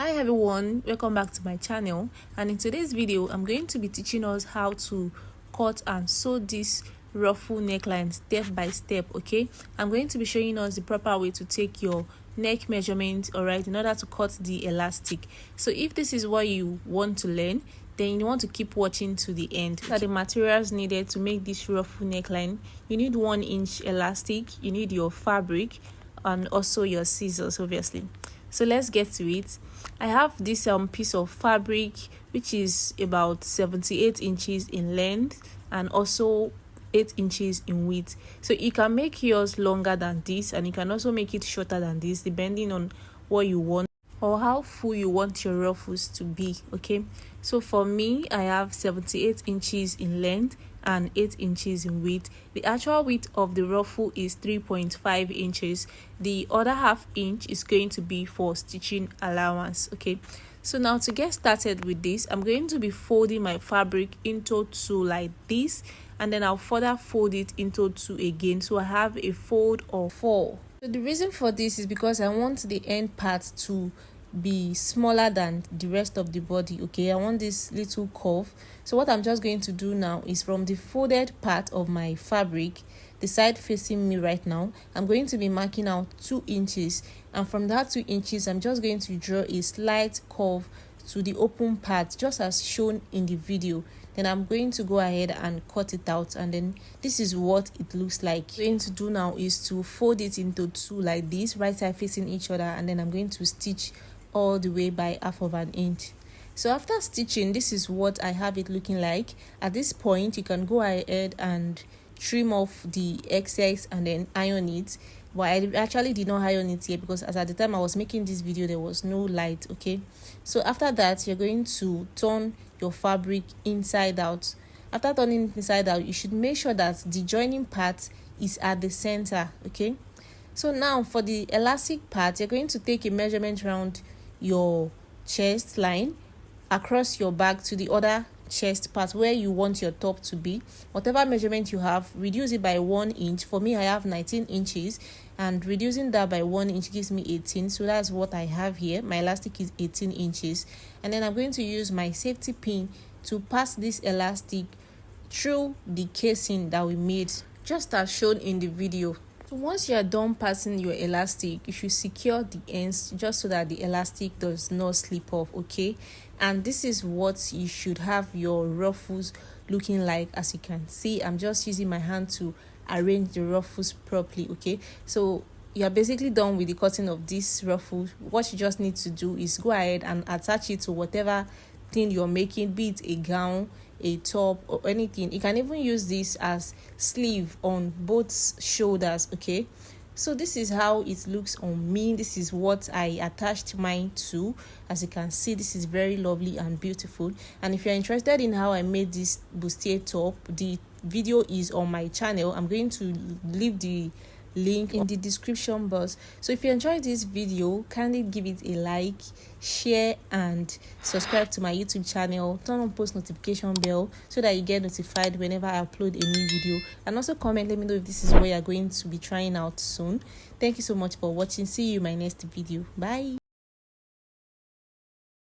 Hi everyone, welcome back to my channel, and in today's video I'm going to be teaching us how to cut and sew this ruffle neckline step by step. Okay, I'm going to be showing us the proper way to take your neck measurement, all right, in order to cut the elastic. So if this is what you want to learn, then you want to keep watching to the end. The materials needed to make this ruffle neckline: you need 1 inch elastic, you need your fabric, and also your scissors, obviously. So let's get to it. I have this piece of fabric which is about 78 inches in length and also 8 inches in width. So you can make yours longer than this, and you can also make it shorter than this depending on what you want or how full you want your ruffles to be. Okay, so for me, I have 78 inches in length and 8 inches in width. The actual width of the ruffle is 3.5 inches. The other ½ inch is going to be for stitching allowance. Okay, so now to get started with this, I'm going to be folding my fabric into 2 like this, and then I'll further fold it into 2 again, so I have a fold of 4. So the reason for this is because I want the end part to be smaller than the rest of the body. Okay, I want this little curve. So what I'm just going to do now is, from the folded part of my fabric, the side facing me right now, I'm going to be marking out 2 inches, and from that 2 inches I'm just going to draw a slight curve to the open part, just as shown in the video. Then I'm going to go ahead and cut it out, and then this is what it looks like. What I'm going to do now is to fold it into 2 like this, right side facing each other, and then I'm going to stitch all the way by ½ inch. So after stitching, this is what I have it looking like. At this point, you can go ahead and trim off the excess and then iron it. But I actually did not iron it here because, as at the time I was making this video, there was no light. Okay, so after that, you're going to turn your fabric inside out. After turning it inside out, you should make sure that the joining part is at the center. Okay, so now for the elastic part, you're going to take a measurement around your chest line across your back to the other chest part where you want your top to be. Whatever measurement you have, reduce it by 1 inch. For me, I have 19 inches, and reducing that by 1 inch gives me 18. So that's what I have here. My elastic is 18 inches, and then I'm going to use my safety pin to pass this elastic through the casing that we made, just as shown in the video. So once you are done passing your elastic, you should secure the ends just so that the elastic does not slip off. Okay, and this is what you should have your ruffles looking like. As you can see, I'm just using my hand to arrange the ruffles properly. Okay, so you are basically done with the cutting of this ruffle. What you just need to do is go ahead and attach it to whatever thing you're making, be it a gown, a top, or anything. You can even use this as sleeve on both shoulders. Okay, so this is how it looks on me. This is what I attached mine to. As you can see, this is very lovely and beautiful. And if you're interested in how I made this bustier top, the video is on my channel. I'm going to leave the link in the description box. So if you enjoyed this video, kindly give it a like, share, and subscribe to my YouTube channel. Turn on post notification bell so that you get notified whenever I upload a new video, and also comment, let me know if this is what you're going to be trying out soon. Thank you so much for watching. See you in my next video. Bye.